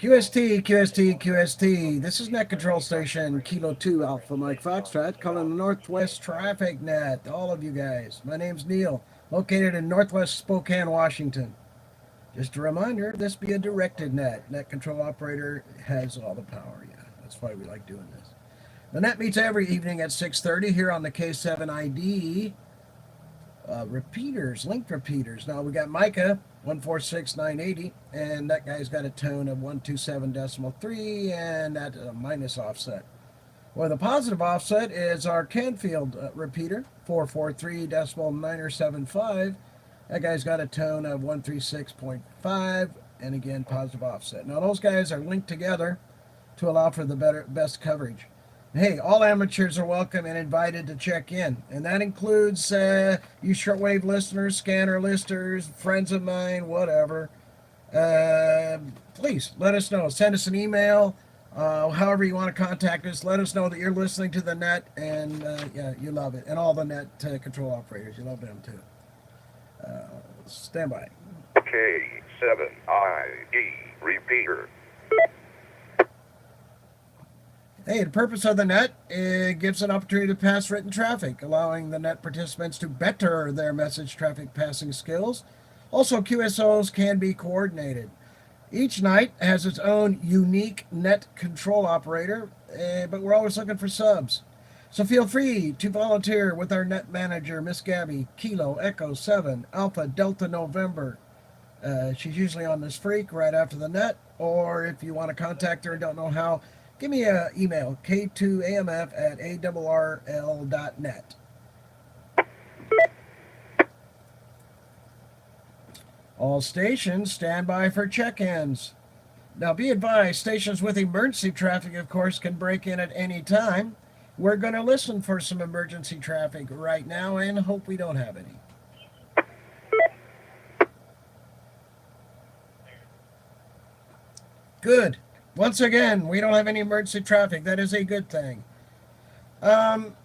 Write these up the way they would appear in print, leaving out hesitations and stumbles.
QST. This is Net Control Station Kilo 2 Alpha Mike Foxtrot calling the Northwest Traffic Net. All of you guys. My name's Neil, located in Northwest Spokane, Washington. Just a reminder, this be a directed net. Net control operator has all the power. Yeah, that's why we like doing this. The net meets every evening at 6:30 here on the K7ID. Linked repeaters. Now we got Mica 146980, and that guy's got a tone of 127.3, and that minus offset. Well, the positive offset is our Canfield repeater 443.975. That guy's got a tone of 136.5, and again positive offset. Now those guys are linked together to allow for the best coverage. Hey, all amateurs are welcome and invited to check in. And that includes you shortwave listeners, scanner listeners, friends of mine, whatever. Please let us know. Send us an email, however you want to contact us. Let us know that you're listening to the net and yeah, you love it. And all the net control operators, you love them too. Stand by. K7ID repeater. Hey, the purpose of the net gives an opportunity to pass written traffic, allowing the net participants to better their message traffic passing skills. Also, QSOs can be coordinated. Each night has its own unique net control operator, but we're always looking for subs. So feel free to volunteer with our net manager, Miss Gabby, Kilo Echo 7, Alpha Delta November. She's usually on this freak right after the net, or if you want to contact her and don't know how, give me an email, k2amf@arrl.net. All stations stand by for check-ins. Now be advised, stations with emergency traffic, of course, can break in at any time. We're going to listen for some emergency traffic right now and hope we don't have any. Good. Once again, we don't have any emergency traffic. That is a good thing. I'm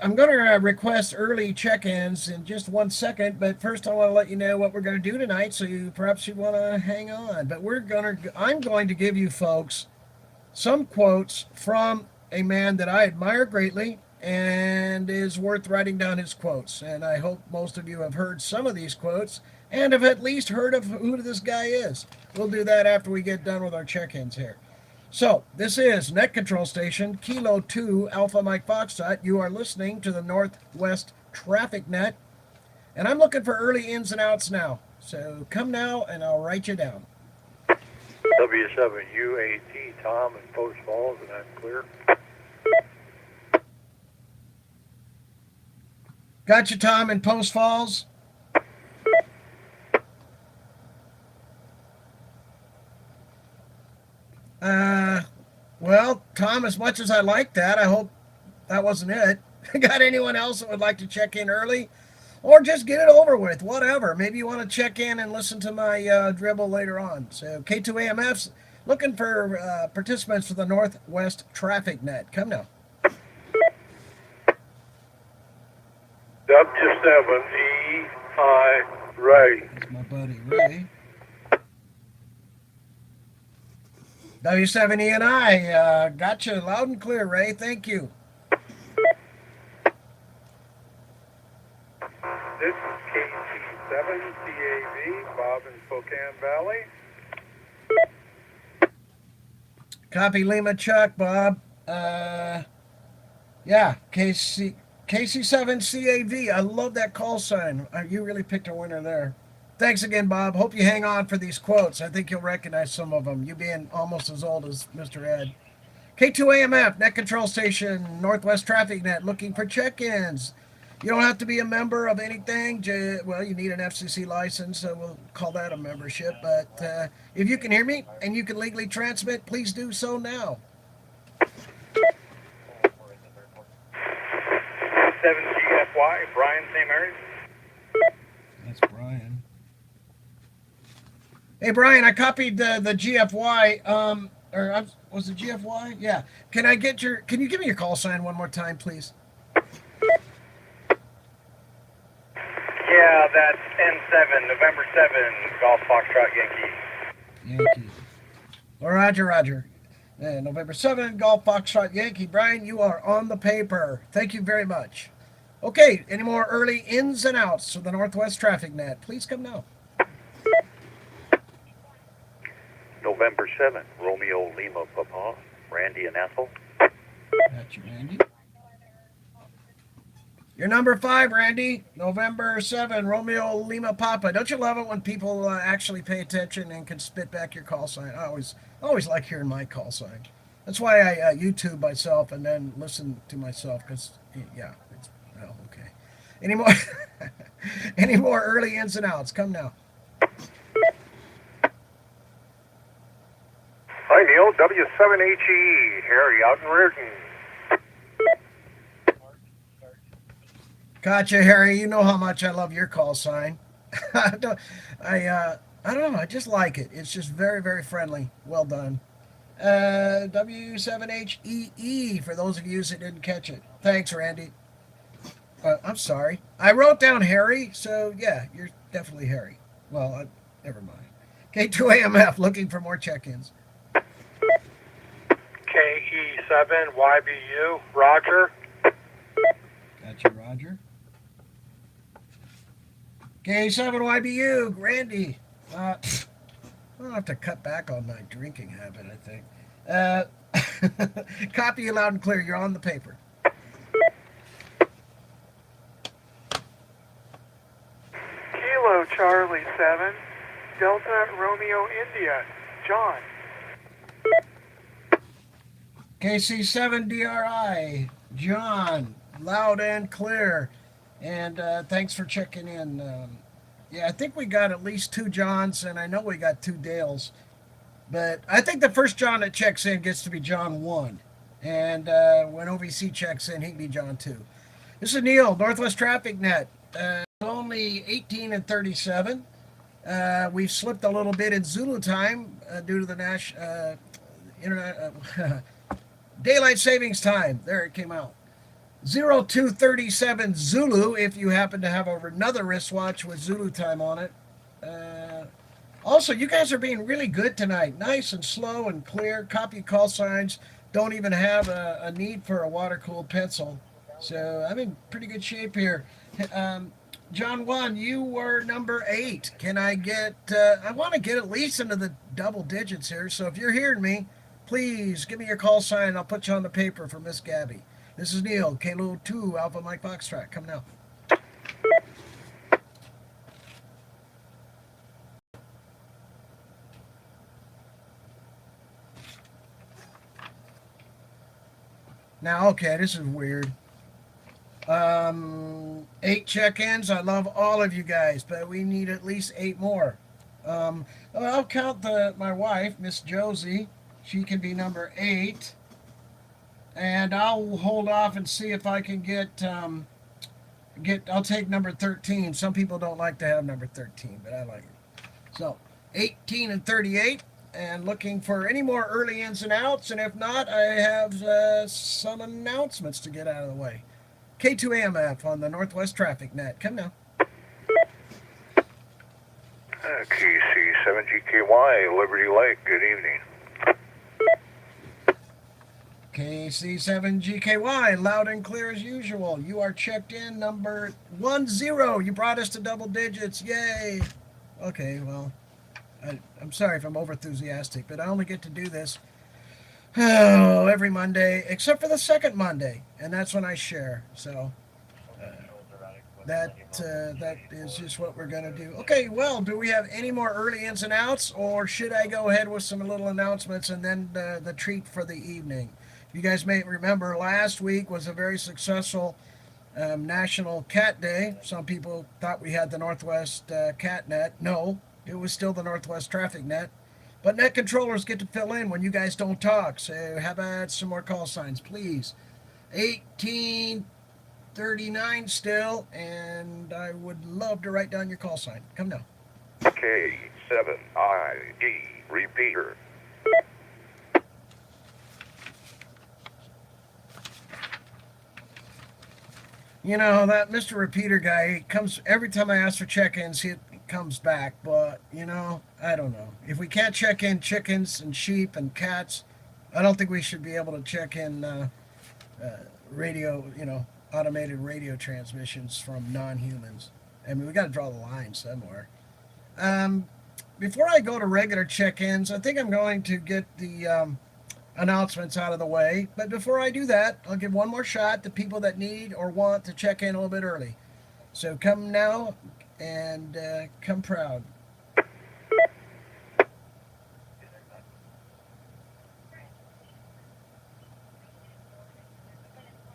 going to request early check-ins in just 1 second, but first I want to let you know what we're going to do tonight, so you perhaps you want to hang on. But I'm going to give you folks some quotes from a man that I admire greatly and is worth writing down his quotes. And I hope most of you have heard some of these quotes and have at least heard of who this guy is. We'll do that after we get done with our check-ins here. So, this is Net Control Station, Kilo 2, Alpha Mike Foxtrot. You are listening to the Northwest Traffic Net. And I'm looking for early ins and outs now. So, come now and I'll write you down. W7UAT, Tom in Post Falls, and I'm clear. Got you, Tom, in Post Falls. Well, Tom, as much as I like that, I hope that wasn't it. Got anyone else that would like to check in early? Or just get it over with, whatever. Maybe you want to check in and listen to my dribble later on. So K2AMF's looking for participants for the Northwest Traffic Net. Come now. W7EI Ray. That's my buddy Ray. W7E and I got you loud and clear, Ray. Thank you. This is KT7CAV, Bob in Spokane Valley. Copy Lima Chuck, Bob. Yeah, KC7CAV. I love that call sign. You really picked a winner there. Thanks again, Bob. Hope you hang on for these quotes. I think you'll recognize some of them, you being almost as old as Mr. Ed. K2AMF, Net Control Station, Northwest Traffic Net, looking for check-ins. You don't have to be a member of anything. Well, you need an FCC license, so we'll call that a membership. But if you can hear me and you can legally transmit, please do so now. 7GFY, Brian St. Mary's. That's Brian. Hey, Brian, I copied the GFY. Was it GFY? Yeah. Can you give me your call sign one more time, please? Yeah, that's N7, November 7, Golf Foxtrot Yankee. Yankee. Roger, Roger. November 7, Golf Foxtrot Yankee. Brian, you are on the paper. Thank you very much. Okay, any more early ins and outs of the Northwest Traffic Net? Please come now. November 7, Romeo Lima Papa, Randy and Ethel. That's you, Randy. You're number 5, Randy. November 7, Romeo Lima Papa. Don't you love it when people actually pay attention and can spit back your call sign? I always like hearing my call sign. That's why I YouTube myself and then listen to myself because, yeah, it's, well, okay. Any more early ins and outs? Come now. Hi, Neil. W7HE. Harry out in Reardon. Gotcha, Harry. You know how much I love your call sign. I don't know. I just like it. It's just very, very friendly. Well done. W7HEE for those of you that didn't catch it. Thanks, Randy. I'm sorry. I wrote down Harry, so yeah, you're definitely Harry. Well, never mind. K2AMF looking for more check-ins. KE7YBU. Roger. Gotcha, Roger. K7YBU, Randy. I'll have to cut back on my drinking habit, I think. Copy you loud and clear. You're on the paper. Kilo Charlie 7. Delta Romeo India. John. KC7DRI, John, loud and clear. And thanks for checking in. Yeah, I think we got at least 2 Johns, and I know we got 2 Dales. But I think the first John that checks in gets to be John 1. And when OVC checks in, he can be John 2. This is Neil, Northwest Traffic Net. Only 18 and 37. We've slipped a little bit in Zulu time due to the internet. Daylight savings time. There it came out. 0237 Zulu if you happen to have another wristwatch with Zulu time on it. Also, you guys are being really good tonight. Nice and slow and clear. Copy call signs. Don't even have a need for a water-cooled pencil. So I'm in pretty good shape here. John 1, you were number 8. Can I get... I want to get at least into the double digits here. So if you're hearing me, please give me your call sign. I'll put you on the paper for Miss Gabby. This is Neil, Kilo 2, Alpha Mike Foxtrot. Come now. Now, okay, this is weird. 8 check-ins. I love all of you guys, but we need at least 8 more. I'll count my wife, Miss Josie. She can be number 8. And I'll hold off and see if I can get, I'll take number 13. Some people don't like to have number 13, but I like it. So, 18 and 38, and looking for any more early ins and outs, and if not, I have some announcements to get out of the way. K2AMF on the Northwest Traffic Net. Come now. KC7GKY, Liberty Lake, good evening. KC7GKY, loud and clear as usual. You are checked in number 10. You brought us to double digits. Yay. Okay, well, I'm sorry if I'm overenthusiastic, but I only get to do this every Monday, except for the second Monday, and that's when I share. So that is just what we're going to do. Okay, well, do we have any more early ins and outs, or should I go ahead with some little announcements and then the treat for the evening? You guys may remember last week was a very successful National Cat Day. Some people thought we had the Northwest Cat Net. No, it was still the Northwest Traffic Net. But net controllers get to fill in when you guys don't talk. So how about some more call signs, please? 1839 still, and I would love to write down your call sign. Come now. K7ID, repeater. You know, that Mr. Repeater guy, he comes every time I ask for check-ins, comes back, but you know, I don't know. If we can't check in chickens and sheep and cats, I don't think we should be able to check in radio, you know, automated radio transmissions from non-humans. I mean, we got to draw the line somewhere. Um, Before I go to regular check-ins, I think I'm going to get the announcements out of the way. But before I do that, I'll give one more shot to people that need or want to check in a little bit early. So come now and come proud.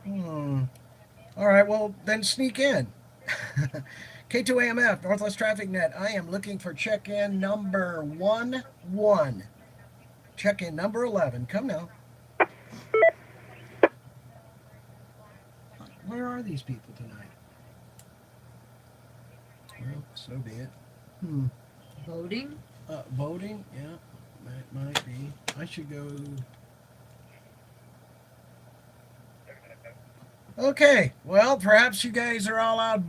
All right, well, then sneak in. K2AMF, Northwest Traffic Net. I am looking for check-in number 11. Check-in number 11. Come now. Where are these people tonight? Well, so be it. Voting? Voting? Yeah, that might be. I should go. Okay, well, perhaps you guys are all out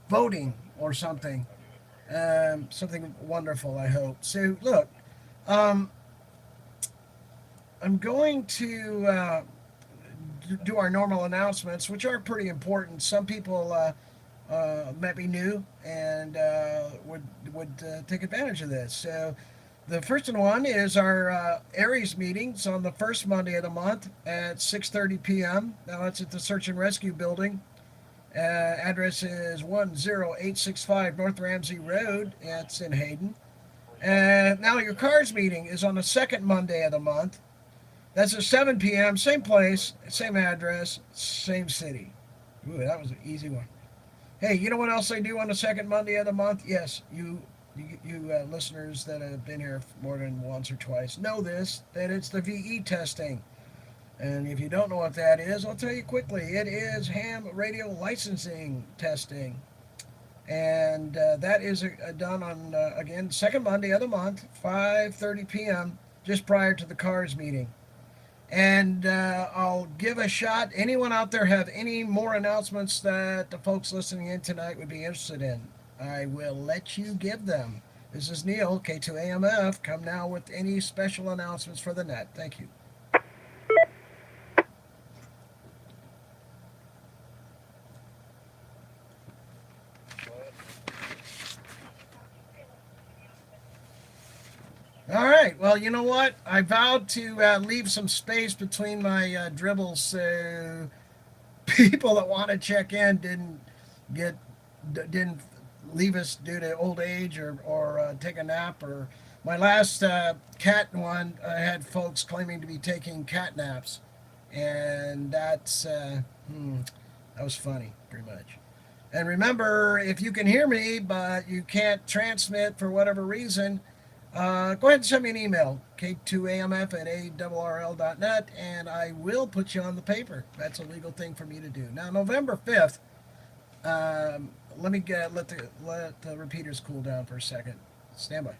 voting or something. Something wonderful, I hope. So, look, I'm going to do our normal announcements, which are pretty important. Some people might be new and would take advantage of this. So, the first one is our Aries meetings on the first Monday of the month at 6:30 p.m. Now that's at the Search and Rescue Building. Address is 10865 North Ramsey Road. It's in Hayden. Now your KARS meeting is on the second Monday of the month. That's at 7 p.m. Same place, same address, same city. Ooh, that was an easy one. Hey, you know what else they do on the second Monday of the month? Yes, you listeners that have been here more than once or twice know this, that it's the VE testing. And if you don't know what that is, I'll tell you quickly. It is ham radio licensing testing. And that is done on, again, second Monday of the month, 5:30 p.m., just prior to the KARS meeting. And I'll give a shot. Anyone out there have any more announcements that the folks listening in tonight would be interested in? I will let you give them. This is Neil, K2AMF. Come now with any special announcements for the net. Thank you. All right. Well, you know what? I vowed to leave some space between my dribbles so people that want to check in didn't leave us due to old age or take a nap. Or my last cat one, I had folks claiming to be taking cat naps, and that was funny, pretty much. And remember, if you can hear me but you can't transmit for whatever reason, go ahead and send me an email, k2amf@arrl.net, and I will put you on the paper. That's a legal thing for me to do. Now, November 5th, let me let the repeaters cool down for a second. Stand by.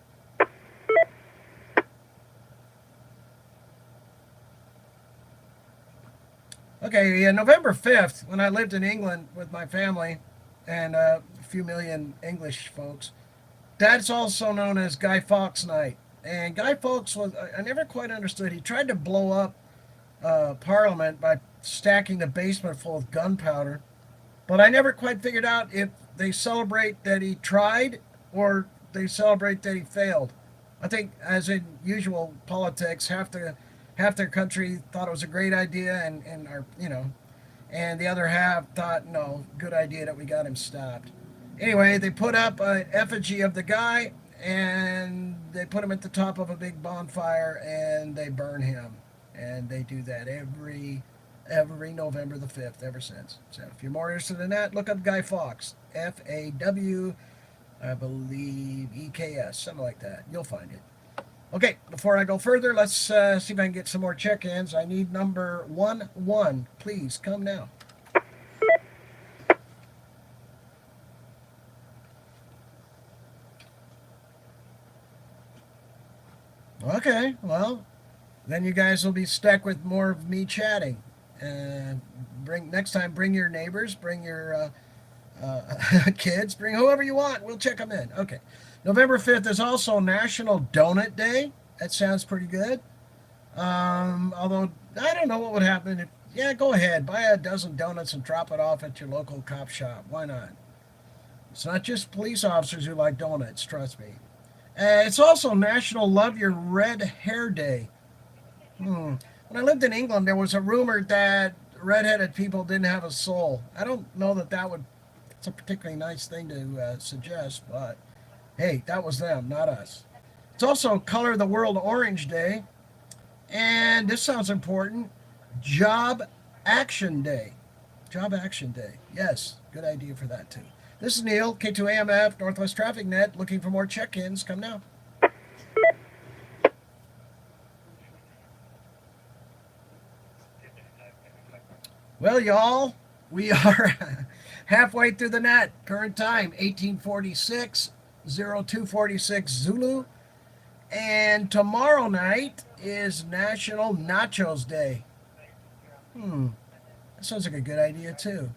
Okay, yeah, November 5th, when I lived in England with my family and a few million English folks, that's also known as Guy Fawkes Night. And Guy Fawkes was, I never quite understood. He tried to blow up Parliament by stacking the basement full of gunpowder. But I never quite figured out if they celebrate that he tried or they celebrate that he failed. I think, as in usual politics, half their country thought it was a great idea, and the other half thought, no, good idea that we got him stopped. Anyway, they put up an effigy of the guy, and they put him at the top of a big bonfire, and they burn him. And they do that every November the 5th ever since. So if you're more interested in that, look up Guy Fawkes. F-A-W, I believe, E-K-S, something like that. You'll find it. Okay, before I go further, let's see if I can get some more check-ins. I need number 11. Please, come now. Okay, well, then you guys will be stuck with more of me chatting. Next time, bring your neighbors, bring your kids, bring whoever you want. We'll check them in. Okay. November 5th is also National Donut Day. That sounds pretty good. Although, I don't know what would happen if, yeah, go ahead. Buy a dozen donuts and drop it off at your local cop shop. Why not? It's not just police officers who like donuts, trust me. It's also National Love Your Red Hair Day. When I lived in England, there was a rumor that redheaded people didn't have a soul. I don't know that it's a particularly nice thing to suggest, but hey, that was them, not us. It's also Color the World Orange Day. And this sounds important. Job Action Day. Job Action Day. Yes, good idea for that too. This is Neil, K2AMF, Northwest Traffic Net, looking for more check-ins. Come now. Well, y'all, we are halfway through the net. Current time, 1846, 0246 Zulu. And tomorrow night is National Nachos Day. That sounds like a good idea, too.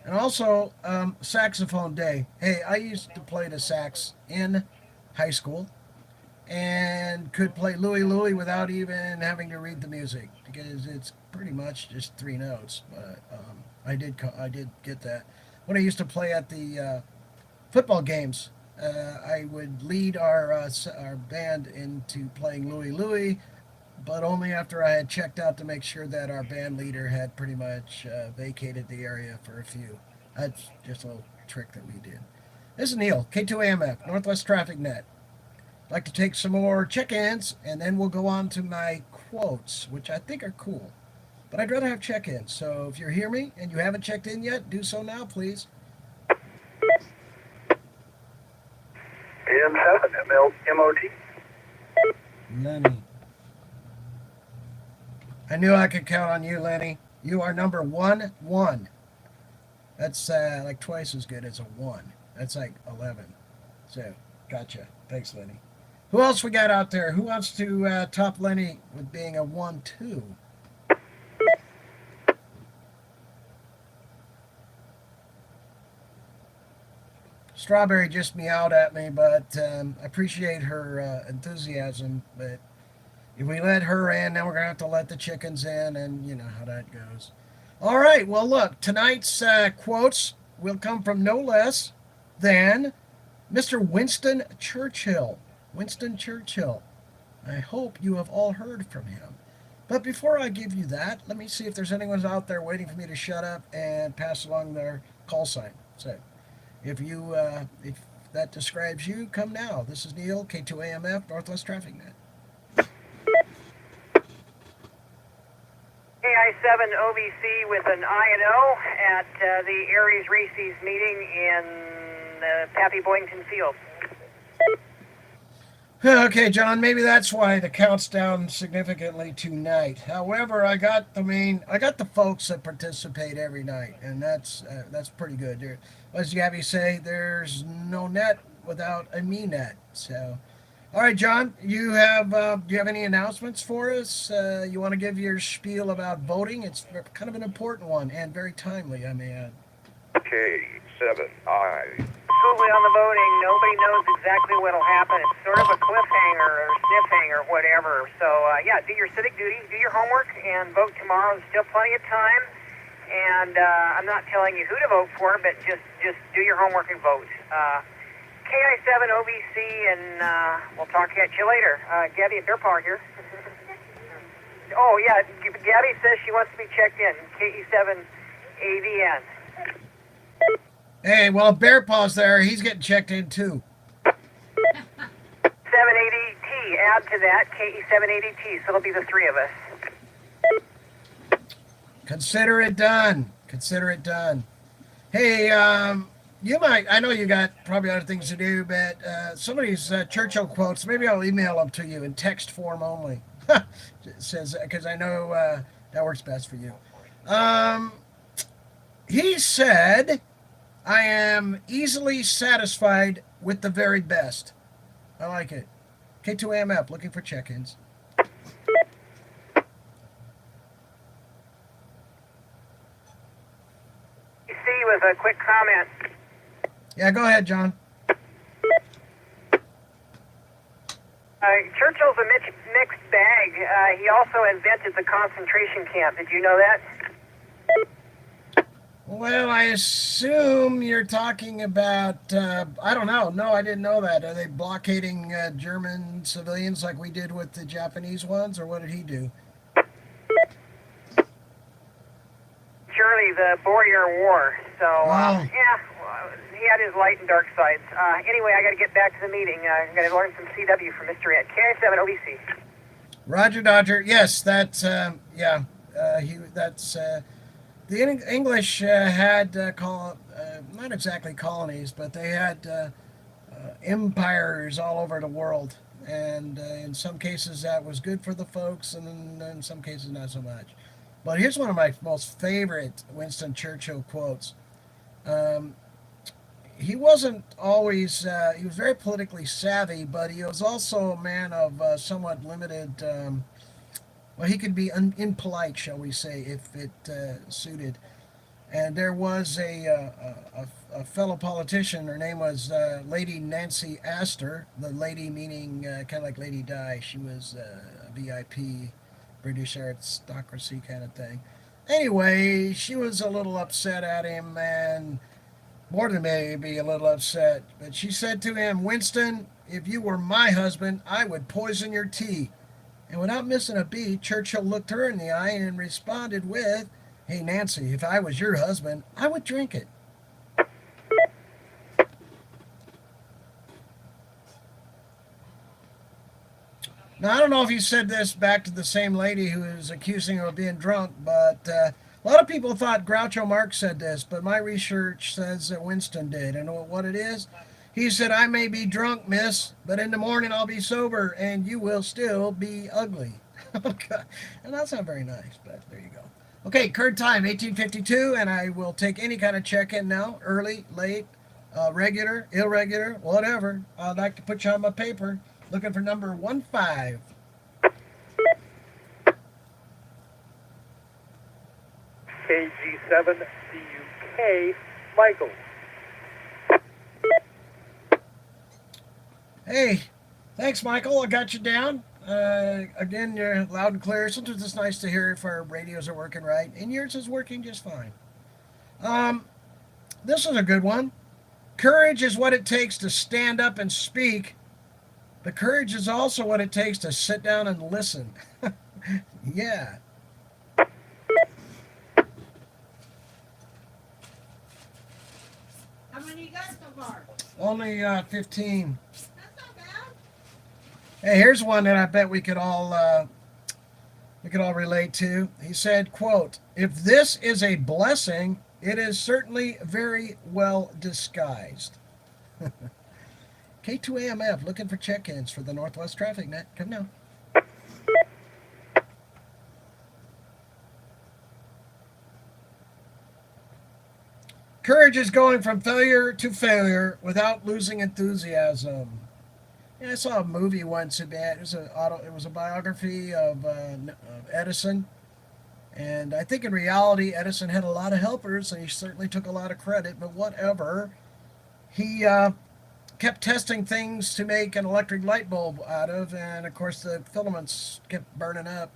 And also, Saxophone Day. Hey, I used to play the sax in high school and could play Louie Louie without even having to read the music because it's pretty much just three notes. But I did get that. When I used to play at the football games, I would lead our band into playing Louie Louie, but only after I had checked out to make sure that our band leader had pretty much vacated the area for a few. That's just a little trick that we did. This is Neil, K2AMF, Northwest Traffic Net. I'd like to take some more check-ins, and then we'll go on to my quotes, which I think are cool. But I'd rather have check-ins, so if you hear me and you haven't checked in yet, do so now, please. AM7, MOT. Lenny. I knew I could count on you, Lenny. You are number 1-1. That's like twice as good as a 1. That's like 11. So, gotcha. Thanks, Lenny. Who else we got out there? Who wants to top Lenny with being a 1-2? Strawberry just meowed at me, but I appreciate her enthusiasm. But if we let her in, then we're going to have to let the chickens in, and you know how that goes. All right, well, look, tonight's quotes will come from no less than Mr. Winston Churchill. Winston Churchill. I hope you have all heard from him. But before I give you that, let me see if there's anyone out there waiting for me to shut up and pass along their call sign. So, if that describes you, come now. This is Neil, K2AMF, Northwest Traffic Net. KI7 OVC with an I&O at the Aries Reese's meeting in Pappy Boynton Field. Okay, John, maybe that's why the count's down significantly tonight. However, I got the folks that participate every night, and that's pretty good. As Gabby say, there's no net without a me net. So, all right, John, do you have any announcements for us? You want to give your spiel about voting? It's kind of an important one and very timely, I may add. K7I. Absolutely on the voting. Nobody knows exactly what will happen. It's sort of a cliffhanger or sniffhanger or whatever. So, yeah, do your civic duty, do your homework, and vote tomorrow. There's still plenty of time. And I'm not telling you who to vote for, but just do your homework and vote. KI7 OVC, and we'll talk at you later. Gabby at Bear Park here. Oh, yeah, Gabby says she wants to be checked in. KE7 AVN. Hey, well, Bear Paw's there. He's getting checked in, too. 780T, add to that, KE780T, so it'll be the three of us. Consider it done. Consider it done. Hey, you might, I know you got probably other things to do, but some of these Churchill quotes, maybe I'll email them to you in text form only. It says, because I know that works best for you. He said, I am easily satisfied with the very best. I like it. K2AMF, looking for check-ins. PC with a quick comment. Yeah, go ahead, John. Churchill's a mixed bag. He also invented the concentration camp. Did you know that? Well, I assume you're talking about, I don't know. No, I didn't know that. Are they blockading German civilians like we did with the Japanese ones, or what did he do? Surely the Boer War. So, Wow. yeah, well, he had his light and dark sides. Anyway, I got to get back to the meeting. I'm going to learn some CW from Mr. Ed. KI7 OBC. Roger, Dodger. Yes, that's, yeah, that's, the English had, not exactly colonies, but they had empires all over the world. And in some cases that was good for the folks, and in some cases not so much. But here's one of my most favorite Winston Churchill quotes. He wasn't always, he was very politically savvy, but he was also a man of somewhat limited, well, he could be impolite, shall we say, if it suited. And there was a fellow politician, her name was Lady Nancy Astor, the lady meaning kind of like Lady Di. She was a VIP, British aristocracy kind of thing. Anyway, she was a little upset at him, and more than maybe a little upset. But she said to him, "Winston, if you were my husband, I would poison your tea." And without missing a beat, Churchill looked her in the eye and responded with, "Hey, Nancy, if I was your husband, I would drink it." Now, I don't know if he said this back to the same lady who was accusing him of being drunk, but a lot of people thought Groucho Marx said this, but my research says that Winston did. And what it is? He said, "I may be drunk, miss, but in the morning I'll be sober, and you will still be ugly." Okay. And that's not very nice, but there you go. Okay, current time, 1852, and I will take any kind of check-in now, early, late, regular, irregular, whatever. I'd like to put you on my paper. Looking for number 15. KG7 CUK, Michael. Hey, thanks, Michael. I got you down. Again, you're loud and clear. Sometimes it's nice to hear if our radios are working right, and yours is working just fine. This is a good one. Courage is what it takes to stand up and speak. But courage is also what it takes to sit down and listen. Yeah. How many you got so far? Only 15. That's not bad. Hey, here's one that I bet we could all relate to. He said, quote, "If this is a blessing, it is certainly very well disguised." K2AMF looking for check-ins for the Northwest Traffic Net. Come now. Courage is going from failure to failure without losing enthusiasm. Yeah, I saw a movie once about it. It was a biography of Edison, and I think in reality Edison had a lot of helpers, and he certainly took a lot of credit. But whatever, he kept testing things to make an electric light bulb out of, and of course the filaments kept burning up,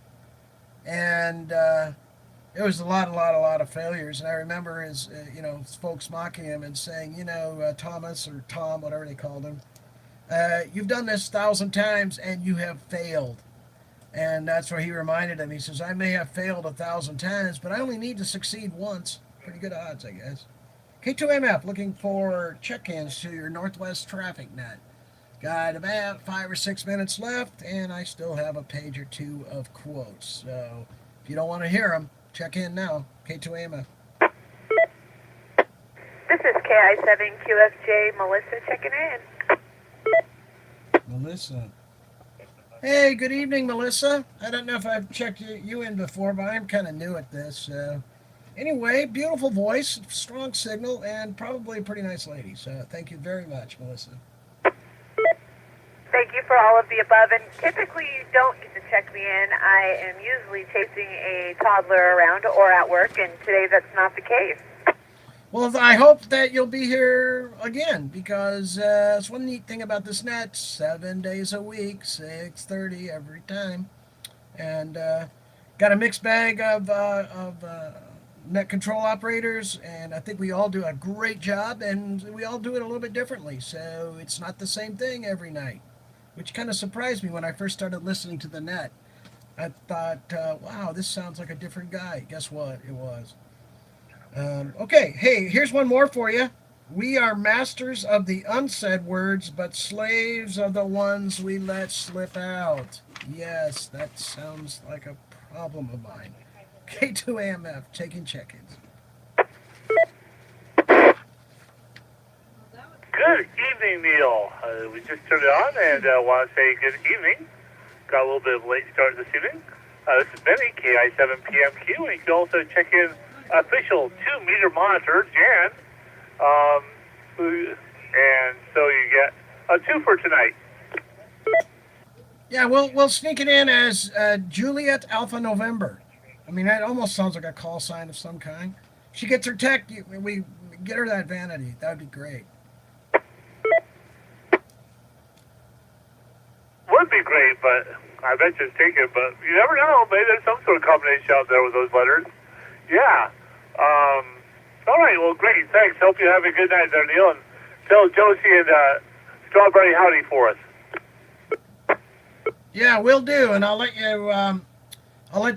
and it was a lot of failures. And I remember his folks mocking him and saying, Thomas or Tom, whatever they called him, you've done this 1,000 times and you have failed. And that's where he reminded him. He says, "I may have failed 1,000 times, but I only need to succeed once." Pretty good odds, I guess. K2MF looking for check-ins to your Northwest Traffic Net. Got about 5 or 6 minutes left, and I still have a page or two of quotes. So if you don't want to hear them, check in now. K2AMF. This is KI7QFJ Melissa checking in. Melissa. Hey, good evening, Melissa. I don't know if I've checked you in before, but I'm kind of new at this. Anyway, beautiful voice, strong signal, and probably a pretty nice lady. So thank you very much, Melissa. Thank you for all of the above, and typically you don't get to check me in. I am usually chasing a toddler around or at work, and today that's not the case. Well, I hope that you'll be here again because it's one neat thing about this net: 7 days a week, 6:30 every time, and got a mixed bag of net control operators, and I think we all do a great job, and we all do it a little bit differently. So it's not the same thing every night, which kind of surprised me when I first started listening to the net. I thought, wow, this sounds like a different guy. Guess what? It was. Okay, hey, here's one more for you. We are masters of the unsaid words, but slaves of the ones we let slip out. Yes, that sounds like a problem of mine. K2AMF, taking check-ins. Good evening, Neil. We just turned it on and want to say good evening. Got a little bit of a late start this evening. This is Benny, KI7PMQ, and you can also check in official 2-meter monitor, Jan. And so you get a 2 for tonight. Yeah, we'll sneak it in as Juliet Alpha November. I mean, that almost sounds like a call sign of some kind. She gets her tech, we get her that vanity. That would be great. Would be great, but I bet you it's taken. But you never know. Maybe there's some sort of combination out there with those letters. Yeah. All right. Well, great. Thanks. Hope you have a good night there, Neil. And tell Josie and Strawberry howdy for us. Yeah, will do, and I'll let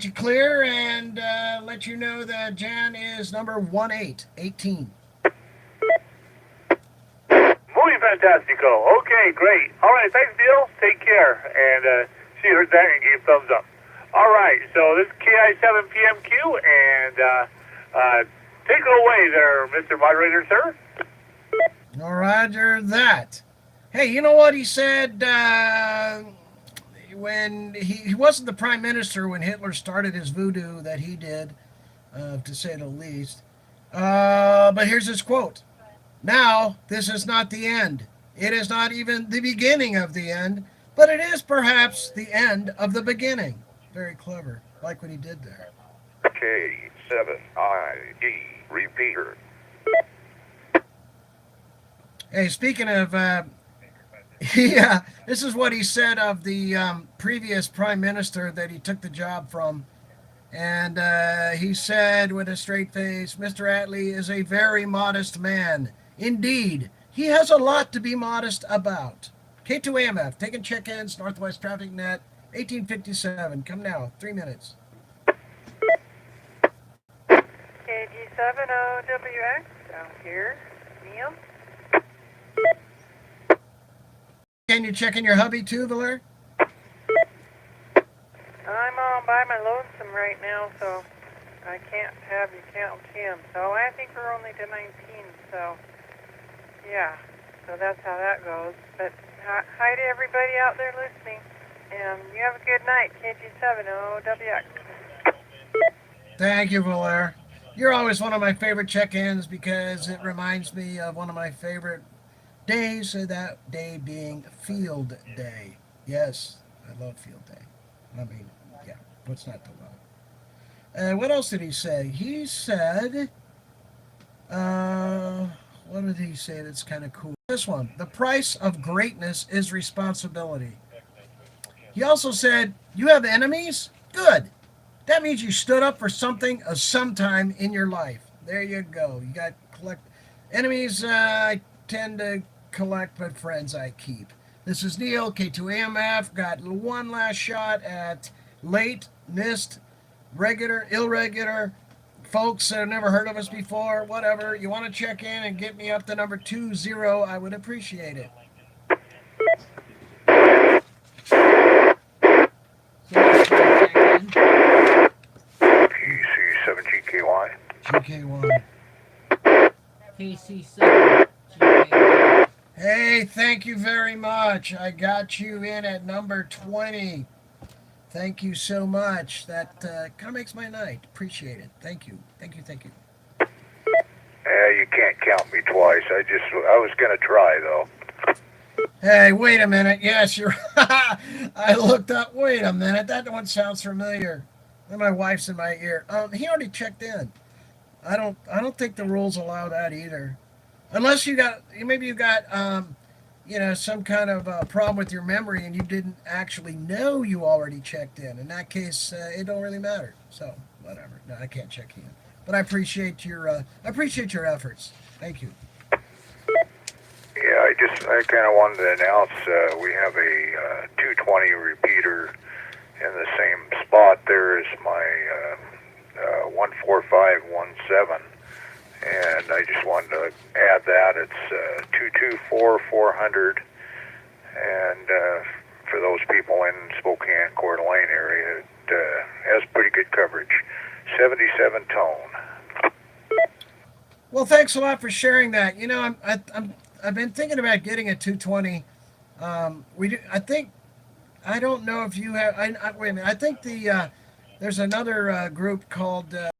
you clear and let you know that Jan is number 18. Muy fantastico. Okay, great. All right, thanks, Neil. Take care. And she heard that and gave thumbs up. All right, so this is KI7PMQ, and take it away there, Mr. Moderator, sir. All Roger that. Hey, you know what he said when he wasn't the prime minister when Hitler started his voodoo that he did, to say the least. But here's his quote. Now, this is not the end. It is not even the beginning of the end, but it is perhaps the end of the beginning. Very clever. Like what he did there. K7ID repeater. Hey, speaking of, yeah, this is what he said of the previous prime minister that he took the job from. And he said with a straight face, Mr. Attlee is a very modest man. Indeed, he has a lot to be modest about. K2AMF, taking check-ins, Northwest Traffic Net, 1857. Come now, 3 minutes. KG70WX, down here, Neil. Can you check in your hubby too, Valer? I'm on by my lonesome right now, so I can't have you count him. So I think we're only to 19, so yeah. So that's how that goes. But hi to everybody out there listening, and you have a good night, KG70WX. Thank you, Valer. You're always one of my favorite check-ins because it reminds me of one of my favorite days, so that day being Field Day. Yes, I love Field Day. I mean, yeah, what's not to love? What else did he say? He said, what did he say that's kind of cool? This one, the price of greatness is responsibility. He also said, you have enemies? Good. That means you stood up for something sometime in your life. There you go. You got collect enemies. I tend to collect, but friends I keep. This is Neil, K2AMF. Got one last shot at late, missed, regular, irregular folks that have never heard of us before. Whatever. You want to check in and get me up to number 20, I would appreciate it. KC7GKY. GKY. KC7 GKY. Hey, thank you very much. I got you in at number 20. Thank you so much. That kind of makes my night. Appreciate it. Thank you. Thank you. Thank you. You can't count me twice. I was going to try, though. Hey, wait a minute. Yes, you're. I looked up. Wait a minute. That one sounds familiar. And my wife's in my ear. He already checked in. I don't think the rules allow that either, unless maybe you got some kind of problem with your memory and you didn't actually know you already checked in. In that case, it don't really matter. So whatever. No, I can't check in, but I appreciate your efforts. Thank you. Yeah, I kind of wanted to announce we have a 220 repeater in the same spot there as my 14517, and I just wanted to add that it's 224-400, and for those people in Spokane, Coeur d'Alene area, it has pretty good coverage. 77 tone. Well, thanks a lot for sharing that. I've been thinking about getting a 220. I don't know if you have. Wait a minute. I think there's another group called